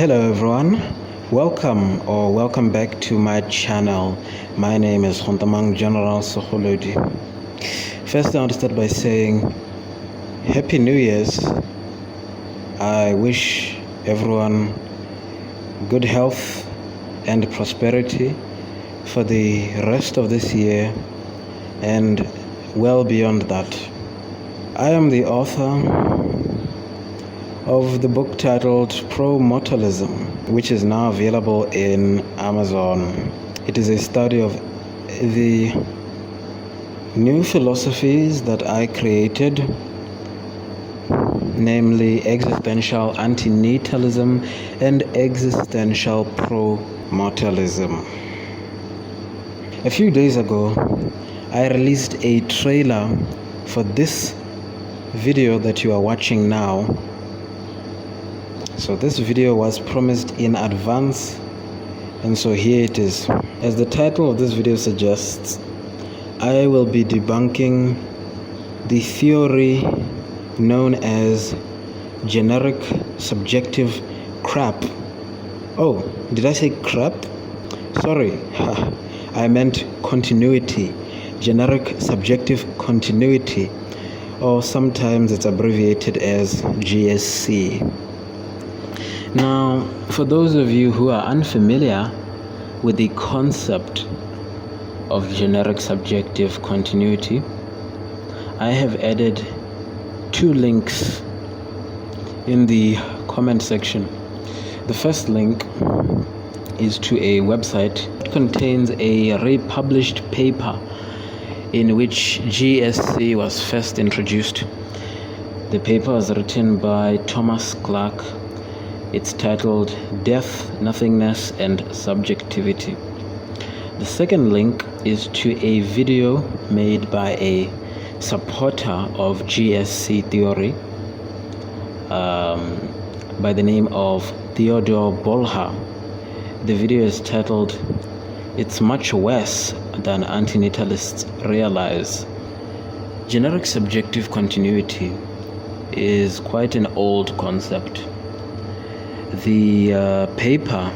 Hello everyone, welcome back to my channel. My name is General-Segolodi. First, I want to start by saying Happy New Year's. I wish everyone good health and prosperity for the rest of this year and well beyond that. I am the author of the book titled Pro-Mortalism, which is now available in Amazon. It is a study of the new philosophies that I created, namely existential antinatalism and existential pro-mortalism. A few days ago, I released a trailer for this video that you are watching now. So this video was promised in advance, and so here it is. As the title of this video suggests, I will be debunking the theory known as generic subjective crap. Oh, did I say crap? Sorry, I meant continuity. Generic subjective continuity, or sometimes it's abbreviated as GSC. Now, for those of you who are unfamiliar with the concept of generic subjective continuity, I have added two links in the comment section. The first link is to a website. It contains a republished paper in which GSC was first introduced. The paper was written by Thomas Clark. It's titled Death, Nothingness, and Subjectivity. The second link is to a video made by a supporter of GSC theory by the name of Theodore Bolha. The video is titled It's Much Worse Than Antinatalists Realize. Generic subjective continuity is quite an old concept. The paper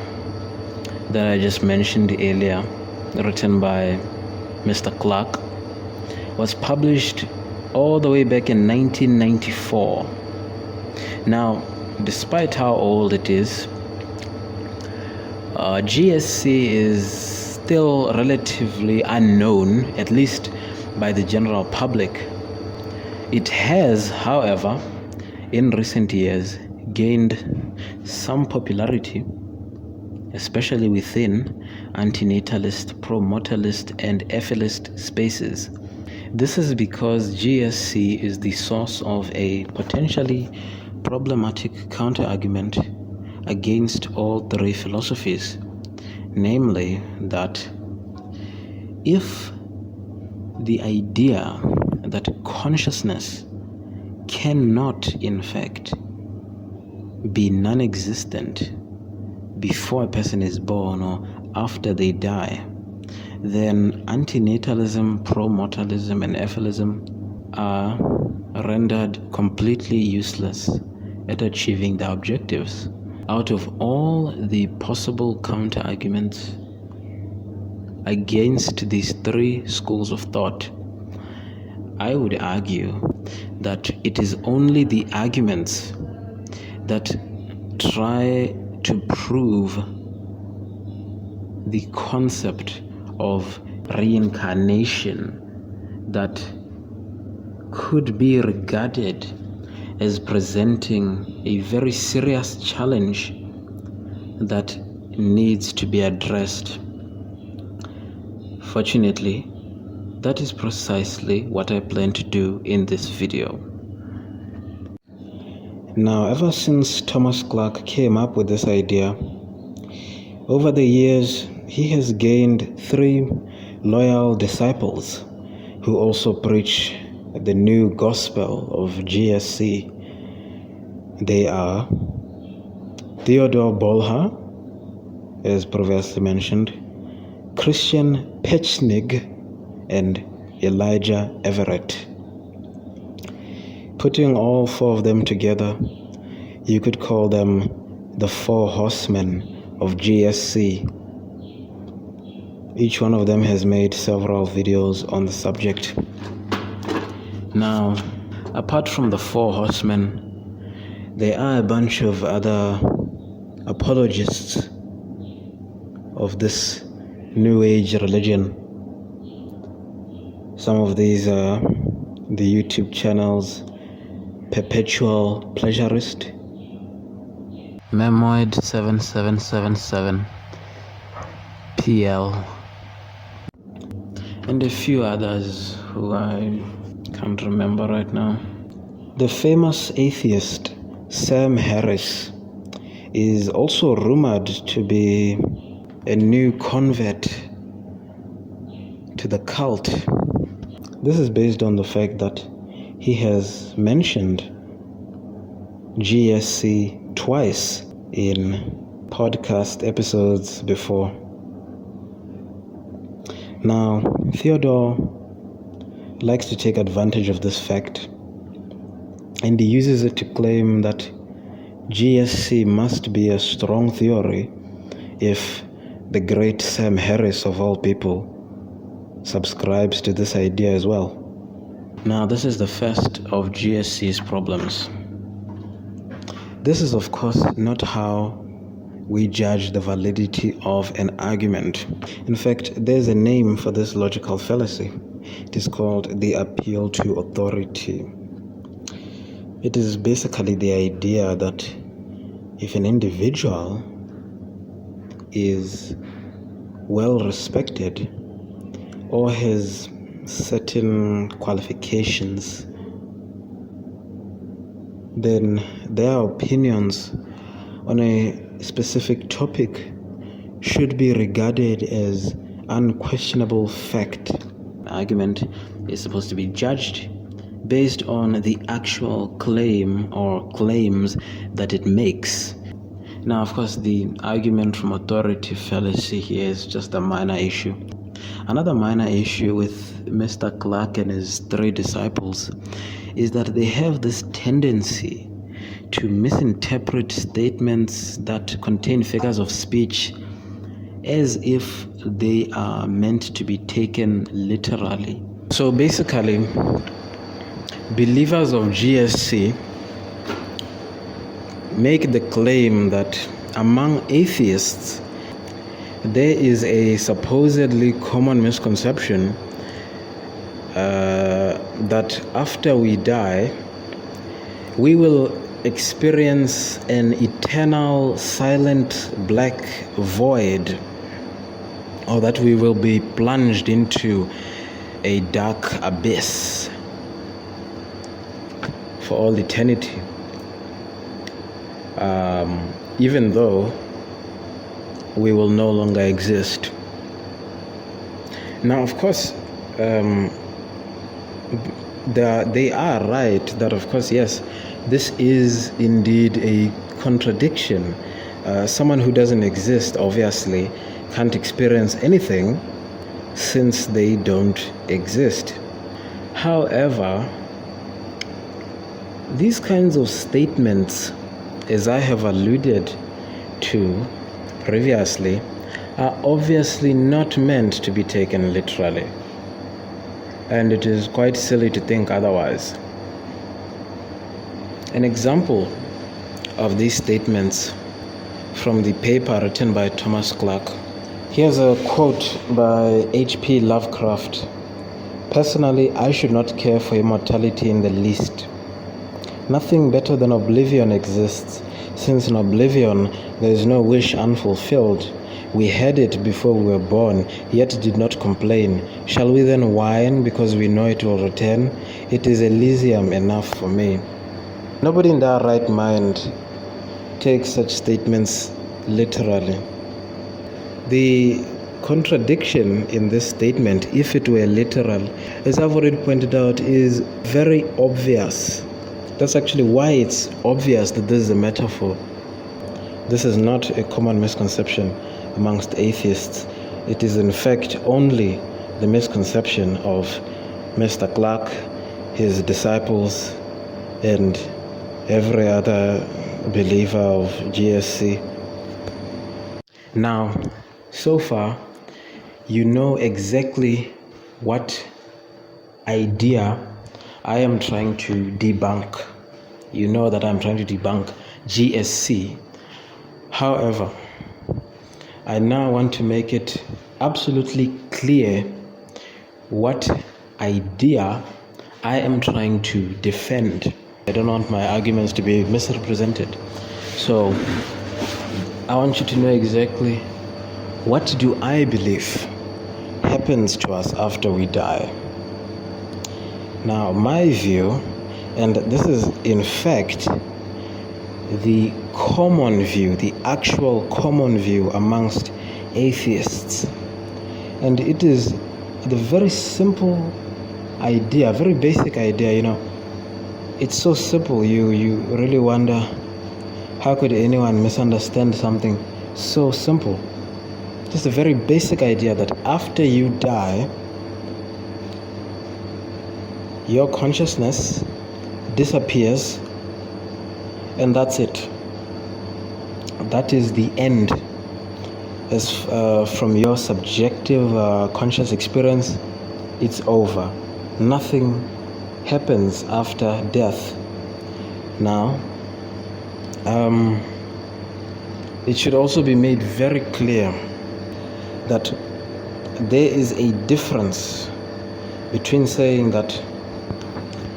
that I just mentioned earlier, written by Mr. Clark, was published all the way back in 1994. Now, despite how old it is, GSC is still relatively unknown, at least by the general public. It has, however, in recent years, gained some popularity, especially within antinatalist, pro-mortalist, and ethicist spaces. This is because GSC is the source of a potentially problematic counter-argument against all three philosophies, namely that if the idea that consciousness cannot, in fact, be non-existent before a person is born or after they die, then antinatalism, pro-mortalism, and ethicalism are rendered completely useless at achieving their objectives. Out of all the possible counter-arguments against these three schools of thought, I would argue that it is only the arguments that try to prove the concept of reincarnation that could be regarded as presenting a very serious challenge that needs to be addressed. Fortunately, that is precisely what I plan to do in this video. Now, ever since Thomas Clark came up with this idea, over the years, he has gained 3 loyal disciples who also preach the new gospel of GSC. They are Theodore Bolha, as previously mentioned, Christian Pechnig, and Elijah Everett. Putting all 4 of them together, you could call them the four horsemen of GSC. Each one of them has made several videos on the subject. Now, apart from the four horsemen, there are a bunch of other apologists of this New Age religion. Some of these are the YouTube channels Perpetual Pleasurist, Memoid 7777 PL, and a few others who I can't remember right now. The famous atheist Sam Harris is also rumored to be a new convert to the cult. This is based on the fact that he has mentioned GSC twice in podcast episodes before. Now, Theodore likes to take advantage of this fact, and he uses it to claim that GSC must be a strong theory if the great Sam Harris of all people subscribes to this idea as well. Now, this is the first of GSC's problems. This is, of course, not how we judge the validity of an argument. In fact, there's a name for this logical fallacy. It is called the appeal to authority. It is basically the idea that if an individual is well respected or has certain qualifications, then their opinions on a specific topic should be regarded as unquestionable fact. An argument is supposed to be judged based on the actual claim or claims that it makes. Now, of course, the argument from authority fallacy here is just a minor issue. Another minor issue with Mr. Clark and his three disciples is that they have this tendency to misinterpret statements that contain figures of speech as if they are meant to be taken literally. So basically, believers of GSC make the claim that among atheists there is a supposedly common misconception that after we die we will experience an eternal silent black void, or that we will be plunged into a dark abyss for all eternity, even though we will no longer exist. Now, of course, they are right that, of course, yes, this is indeed a contradiction. Someone who doesn't exist obviously can't experience anything since they don't exist. However, these kinds of statements, as I have alluded to previously, are obviously not meant to be taken literally, and it is quite silly to think otherwise. An example of these statements from the paper written by Thomas Clark. Here's a quote by H.P. Lovecraft. "Personally, I should not care for immortality in the least. Nothing better than oblivion exists, since in oblivion there is no wish unfulfilled. We had it before we were born, yet did not complain. Shall we then whine because we know it will return? It is Elysium enough for me." Nobody in their right mind takes such statements literally. The contradiction in this statement, if it were literal, as I've already pointed out, is very obvious. That's actually why it's obvious that this is a metaphor. This is not a common misconception amongst atheists. It is in fact only the misconception of Mr. Clark, his disciples, and every other believer of GSC. Now, so far, you know exactly what idea I am trying to debunk. You know that I'm trying to debunk GSC. However, I now want to make it absolutely clear what idea I am trying to defend. I don't want my arguments to be misrepresented. So I want you to know exactly what do I believe happens to us after we die. Now, my view, and this is in fact the common view, the actual common view amongst atheists, and it is the very simple idea, very basic idea. It's so simple, you really wonder how could anyone misunderstand something so simple. Just a very basic idea that after you die, your consciousness disappears, and that's it. That is the end. As from your subjective conscious experience, it's over. Nothing happens after death. Now, it should also be made very clear that there is a difference between saying that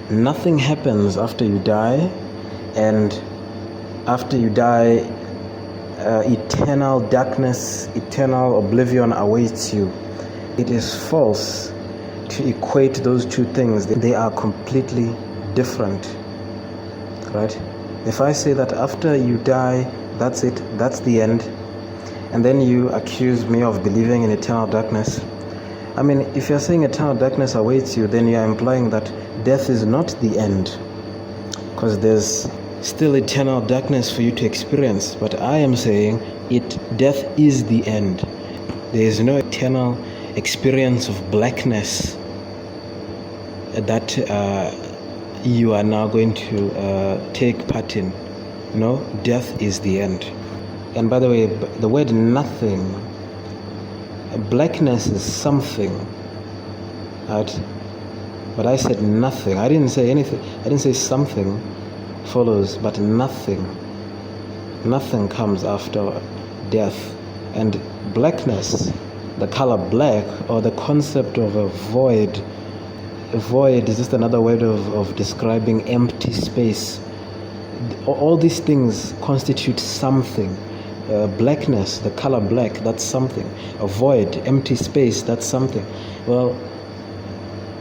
nothing happens after you die and after you die eternal darkness, eternal oblivion awaits you. It is false to equate those two things. They are completely different, right? If I say that after you die, that's it, that's the end, and then you accuse me of believing in eternal darkness, I mean, if you're saying eternal darkness awaits you, then you're implying that death is not the end, because there's still eternal darkness for you to experience. But I am saying death is the end. There is no eternal experience of blackness that you are now going to take part in. No, death is the end. And by the way, the word nothing, blackness is something, right? But I said nothing. I didn't say anything. I didn't say something follows, but nothing comes after death. And blackness, the color black, or the concept of a void is just another word of describing empty space. All these things constitute something. Blackness, the color black, that's something. A void, empty space, that's something. Well,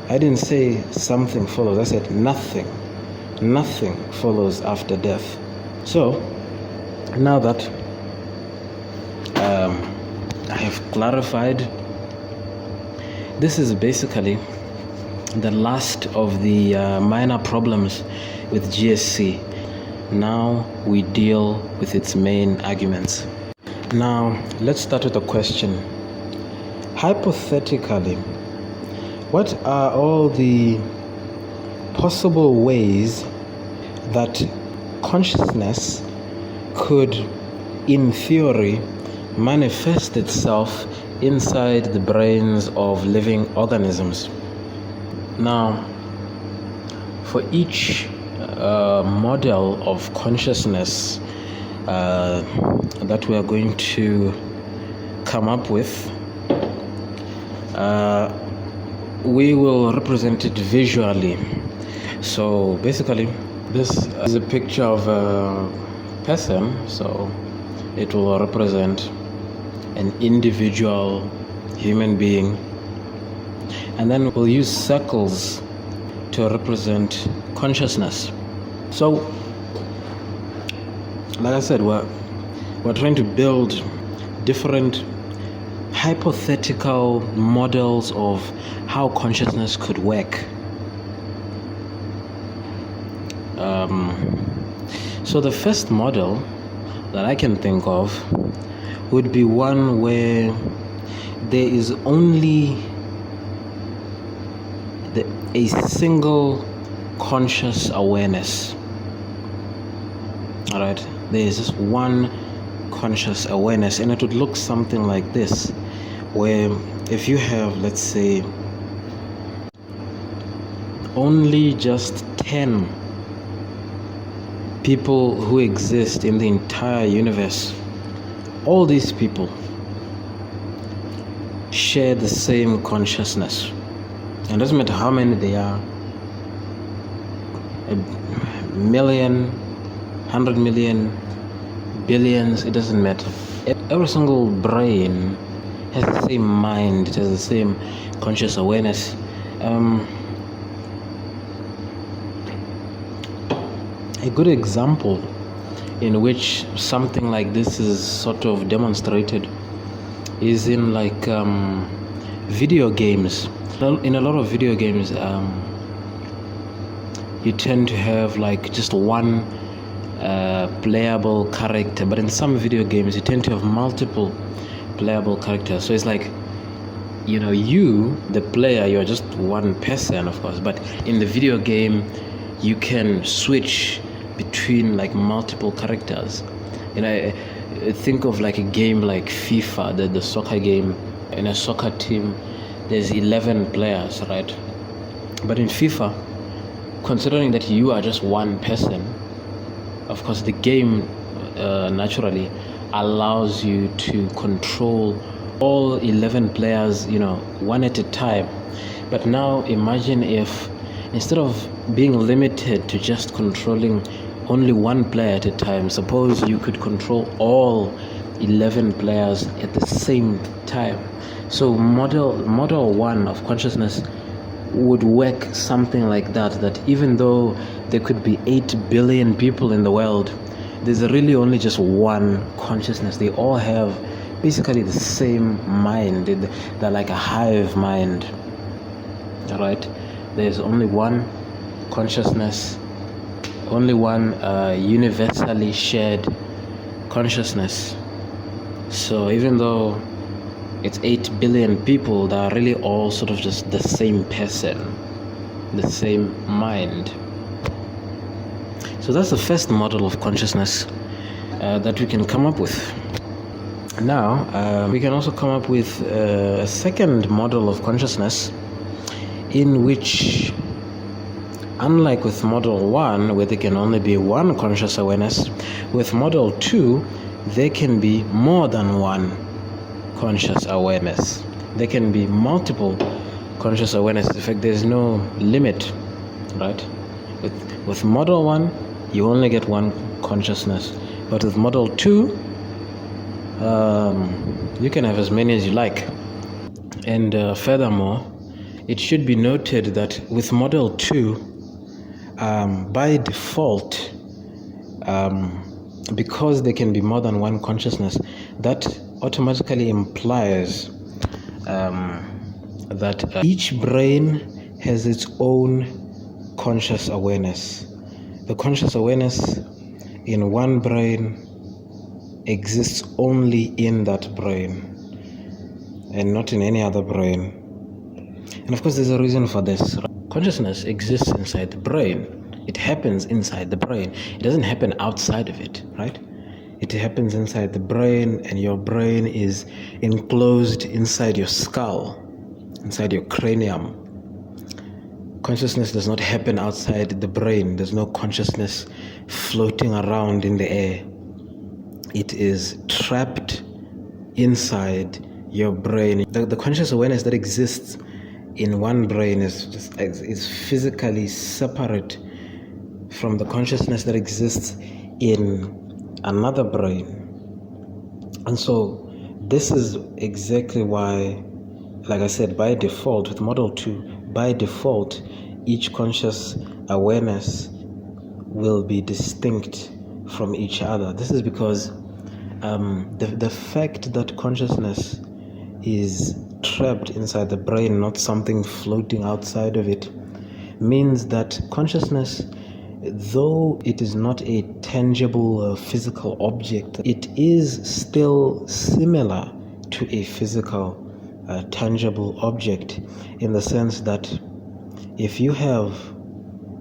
I didn't say something follows. I said nothing follows after death. So now that I have clarified, this is basically the last of the minor problems with GSC. Now we deal with its main arguments. Now let's start with a question. Hypothetically, what are all the possible ways that consciousness could, in theory, manifest itself inside the brains of living organisms? Now, for each model of consciousness that we are going to come up with, we will represent it visually. So basically, this is a picture of a person, so it will represent an individual human being, and then we'll use circles to represent consciousness. So, like I said, we're trying to build different hypothetical models of how consciousness could work. So the first model that I can think of would be one where there is only a single conscious awareness. All right, There's just one conscious awareness, and it would look something like this, where if you have, let's say, only just 10 people who exist in the entire universe, all these people share the same consciousness. And it doesn't matter how many they are, 1,000,000, 100,000,000, billions, it doesn't matter. Every single brain has the same mind, it has the same conscious awareness. A good example in which something like this is sort of demonstrated is in like video games. In a lot of video games, you tend to have like just one playable character, but in some video games you tend to have multiple playable characters. So it's like, you, the player, you're just one person, of course, but in the video game you can switch between like multiple characters. Think of like a game like FIFA, the soccer game. In a soccer team there's 11 players, right? But in FIFA, considering that you are just one person, of course the game naturally allows you to control all 11 players, one at a time. But now imagine if, instead of being limited to just controlling only one player at a time, suppose you could control all 11 players at the same time. So model 1 of consciousness would work something like that even though there could be 8 billion people in the world, there's really only just one consciousness. They all have basically the same mind. They're like a hive mind, right? There's only one consciousness, only one universally shared consciousness. So even though it's 8 billion people, they are really all sort of just the same person, the same mind. So that's the first model of consciousness that we can come up with. Now, we can also come up with a second model of consciousness, in which, unlike with model 1, where there can only be one conscious awareness, with model 2, there can be more than one conscious awareness. There can be multiple conscious awareness. In fact, there's no limit, right? With model 1, you only get one consciousness. But with model 2, you can have as many as you like. And furthermore, it should be noted that with model 2, by default, because there can be more than one consciousness, that automatically implies that each brain has its own conscious awareness. The conscious awareness in one brain exists only in that brain and not in any other brain. And of course, there's a reason for this. Consciousness exists inside the brain. It happens inside the brain. It doesn't happen outside of it, right? It happens inside the brain, and your brain is enclosed inside your skull, inside your cranium. Consciousness does not happen outside the brain. There's no consciousness floating around in the air. It is trapped inside your brain. The conscious awareness that exists in one brain is physically separate from the consciousness that exists in another brain. And so this is exactly why, like I said, by default, with model 2, by default, each conscious awareness will be distinct from each other. This is because the fact that consciousness is trapped inside the brain, not something floating outside of it, means that consciousness, though it is not a tangible physical object, it is still similar to a physical tangible object, in the sense that if you have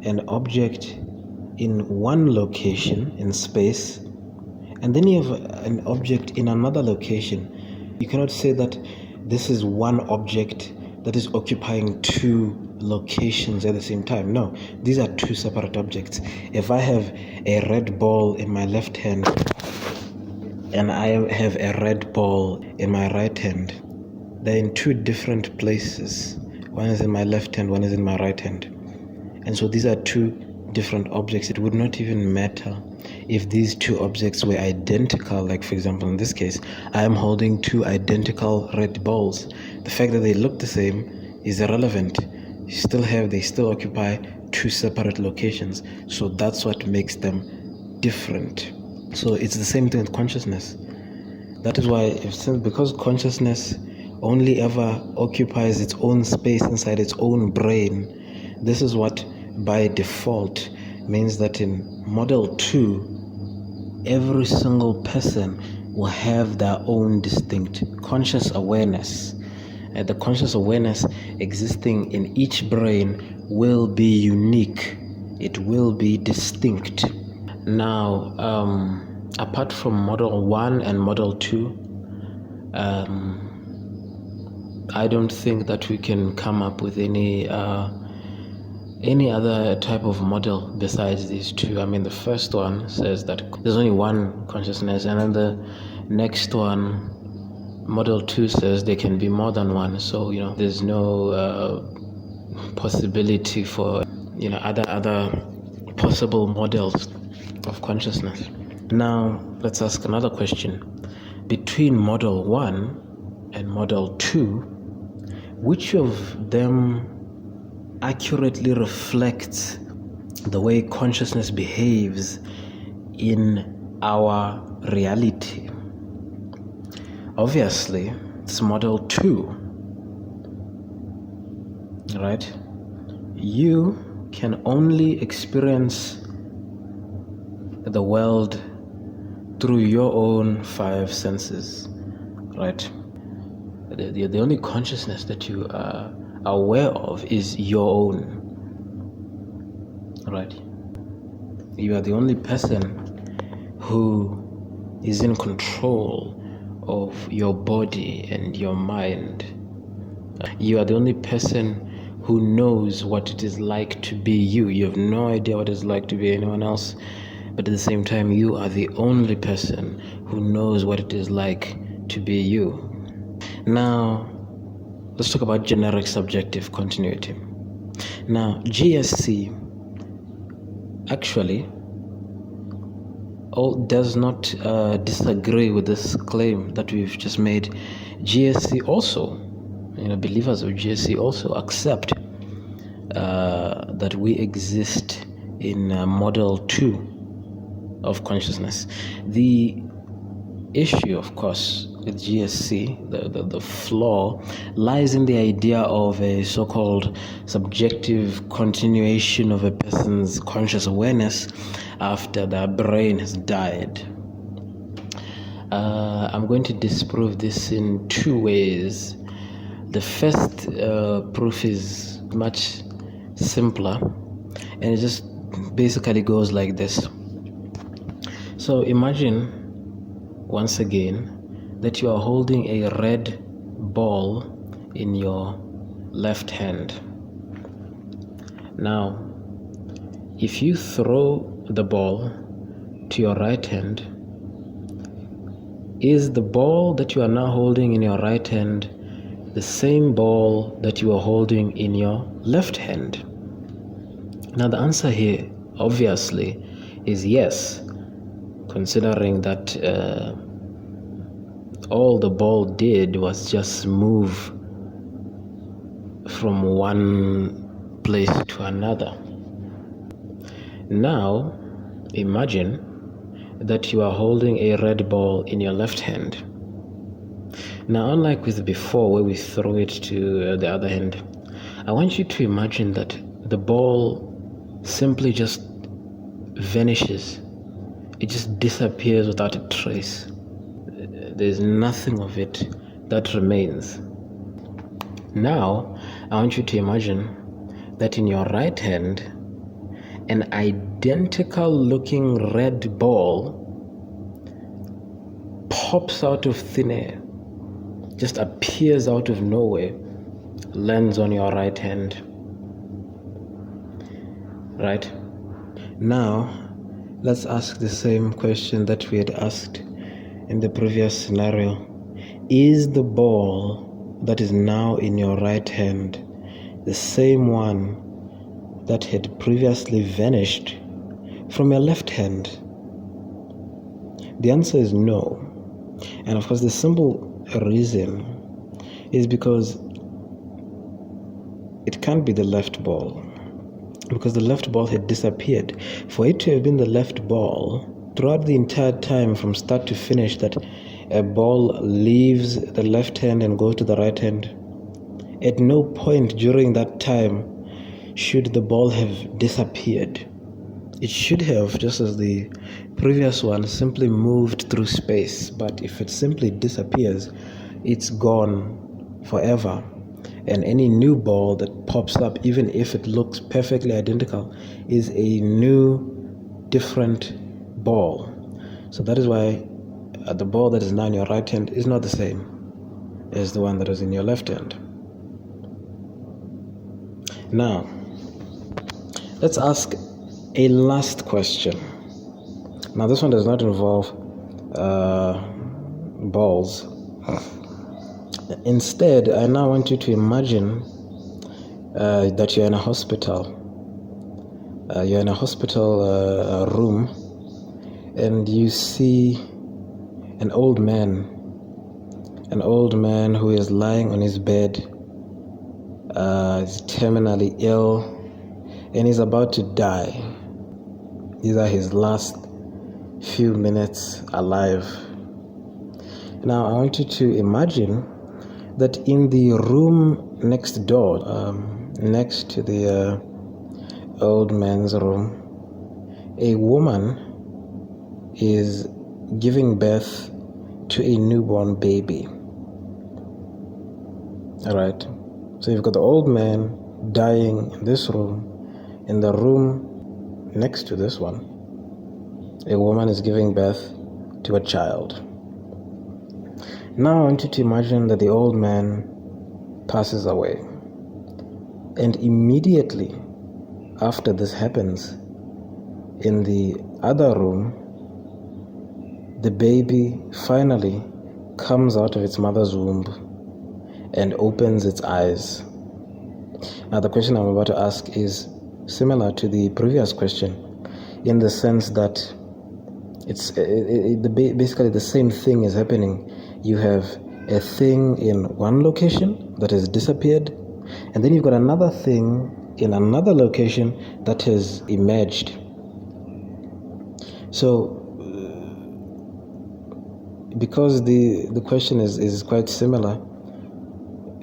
an object in one location in space, and then you have an object in another location. You cannot say that this is one object that is occupying two locations at the same time. No, these are two separate objects. If I have a red ball in my left hand and I have a red ball in my right hand, they're in two different places. One is in my left hand, one is in my right hand. And so these are two different objects. It would not even matter if these two objects were identical. Like, for example, in this case, I am holding two identical red balls. The fact that they look the same is irrelevant. They still occupy two separate locations. So that's what makes them different. So it's the same thing with consciousness. That is why, because consciousness only ever occupies its own space inside its own brain, this is what by default means that in model 2, every single person will have their own distinct conscious awareness. The conscious awareness existing in each brain will be unique. It will be distinct. Now, apart from model 1 and model 2, I don't think that we can come up with any other type of model besides these two. I mean, the first one says that there's only one consciousness, and then the next one, model 2, says there can be more than one. So there's no possibility for other possible models of consciousness. Now let's ask another question. Between model 1 and model 2, which of them accurately reflects the way consciousness behaves in our reality? Obviously, it's model 2, right? You can only experience the world through your own 5 senses, right? The only consciousness that you are aware of is your own, right? You are the only person who is in control of your body and your mind. You are the only person who knows what it is like to be you. You have no idea what it's like to be anyone else, but at the same time, you are the only person who knows what it is like to be you. Now, let's talk about generic subjective continuity. Now, GSC actually does not disagree with this claim that we've just made. GSC also, believers of GSC also accept that we exist in model 2 of consciousness. The issue, of course, with GSC, the flaw lies in the idea of a so-called subjective continuation of a person's conscious awareness after their brain has died. I'm going to disprove this in 2 ways. The first proof is much simpler, and it just basically goes like this. So imagine, once again, that you are holding a red ball in your left hand. Now, if you throw the ball to your right hand, is the ball that you are now holding in your right hand the same ball that you are holding in your left hand? Now, the answer here, obviously, is yes, considering that all the ball did was just move from one place to another. Now, imagine that you are holding a red ball in your left hand. Now, unlike with before where we throw it to the other hand, I want you to imagine that the ball simply just vanishes. It just disappears without a trace. There's nothing of it that remains. Now, I want you to imagine that in your right hand, an identical looking red ball pops out of thin air, just appears out of nowhere, lands on your right hand. Right? Now, let's ask the same question that we had asked in the previous scenario. Is the ball that is now in your right hand the same one that had previously vanished from your left hand? The answer is no. And of course, the simple reason is because it can't be the left ball, because the left ball had disappeared. For it to have been the left ball, throughout the entire time from start to finish that a ball leaves the left hand and goes to the right hand, at no point during that time should the ball have disappeared. It should have, just as the previous one, simply moved through space. But if it simply disappears, it's gone forever. And any new ball that pops up, even if it looks perfectly identical, is a new, different ball. So that is why the ball that is now in your right hand is not the same as the one that is in your left hand. Now, let's ask a last question. Now, this one does not involve balls. Instead, I now want you to imagine that you're in a hospital. You're in a hospital room, and you see an old man who is lying on his bed. He's terminally ill, and he's about to die. These are his last few minutes alive. Now, I want you to imagine that in the room next door, next to the old man's room, a woman is giving birth to a newborn baby. All right. So you've got the old man dying in this room. In the room next to this one, a woman is giving birth to a child. Now I want you to imagine that the old man passes away. And immediately after this happens, in the other room, the baby finally comes out of its mother's womb and opens its eyes. Now the question I'm about to ask is similar to the previous question, in the sense that basically the same thing is happening. You have a thing in one location that has disappeared, and then you've got another thing in another location that has emerged. So because the question is quite similar,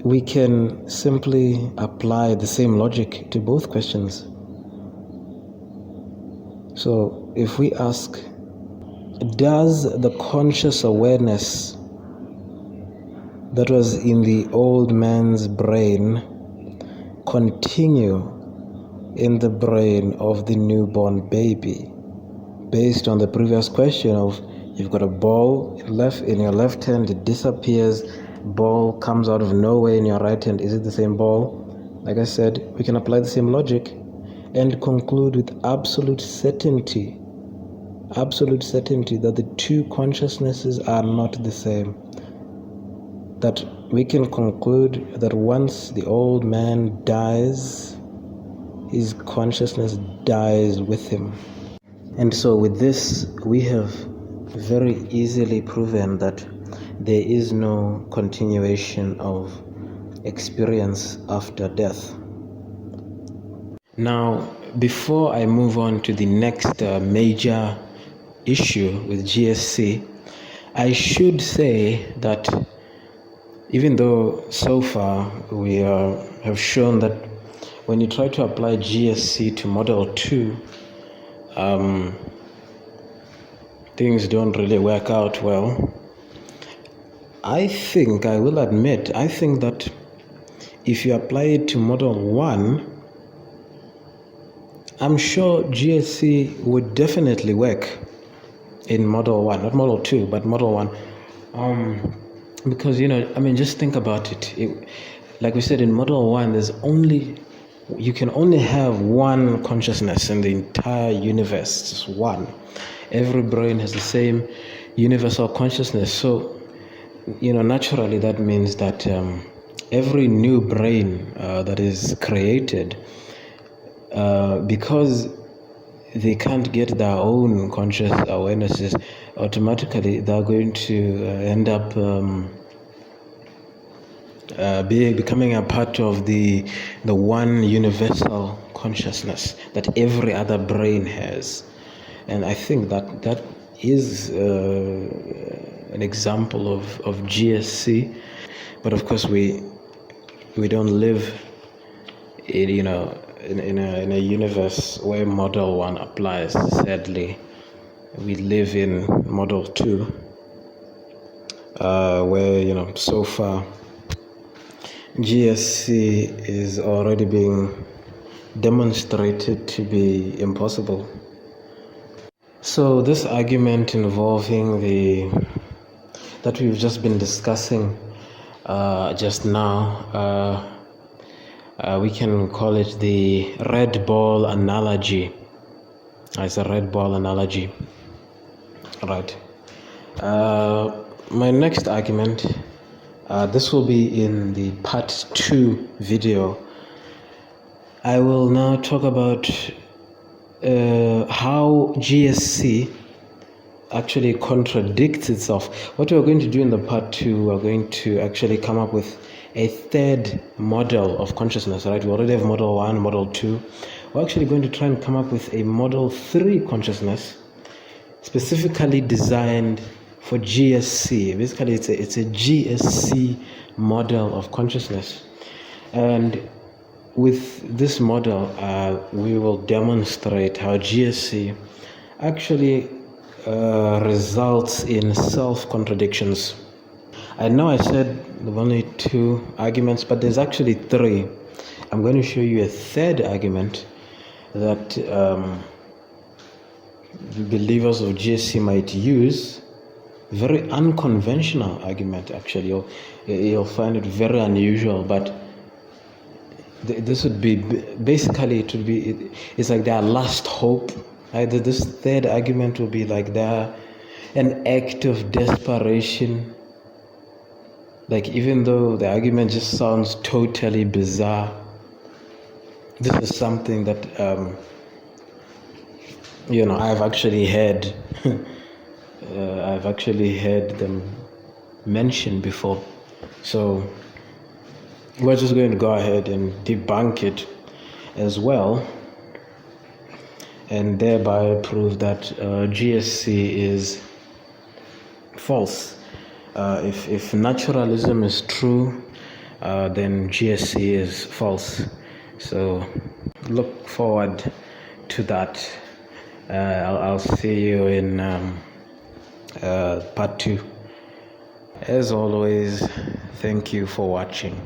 we can simply apply the same logic to both questions. So if we ask, does the conscious awareness that was in the old man's brain continue in the brain of the newborn baby? Based on the previous question of, you've got a ball in your left hand, it disappears, ball comes out of nowhere in your right hand, is it the same ball? Like I said, we can apply the same logic and conclude with absolute certainty that the two consciousnesses are not the same. That we can conclude that once the old man dies, his consciousness dies with him. And so with this, we have very easily proven that there is no continuation of experience after death. Now, before I move on to the next major issue with GSC, I should say that even though so far we have shown that when you try to apply GSC to Model 2, things don't really work out well, I think that if you apply it to Model 1, I'm sure GSC would definitely work in Model 1, not Model 2, but Model 1. Because just think about it. Like we said in Model 1, you can only have one consciousness in the entire universe, just one. Every brain has the same universal consciousness. So, naturally that means that every new brain that is created, because they can't get their own conscious awarenesses, automatically they're going to end up becoming a part of the one universal consciousness that every other brain has. And I think that is an example of GSC. But of course we don't live in a universe where Model 1 applies. Sadly, we live in Model 2, where so far GSC is already being demonstrated to be impossible. So this argument involving that we've just been discussing just now, we can call it the red ball analogy. It's a red ball analogy, right? My next argument, this will be in the part 2 video. I will now talk about how GSC actually contradicts itself. What we're going to do in the part 2, we're going to actually come up with a third model of consciousness, right? We already have Model 1, Model 2. We're actually going to try and come up with a Model 3 consciousness, specifically designed for GSC. Basically, it's a GSC model of consciousness. And with this model, we will demonstrate how GSC actually results in self-contradictions. I know I said there were only 2 arguments, but there's actually 3. I'm going to show you a third argument that believers of GSC might use. Very unconventional argument, actually. You'll find it very unusual, but this would be basically, it's like their last hope. Either this third argument will be like an act of desperation. Like, even though the argument just sounds totally bizarre, this is something that I've actually heard them mention before. So we're just going to go ahead and debunk it as well, and thereby prove that GSC is false. If naturalism is true, then GSC is false. So look forward to that. I'll see you in part 2. As always, thank you for watching.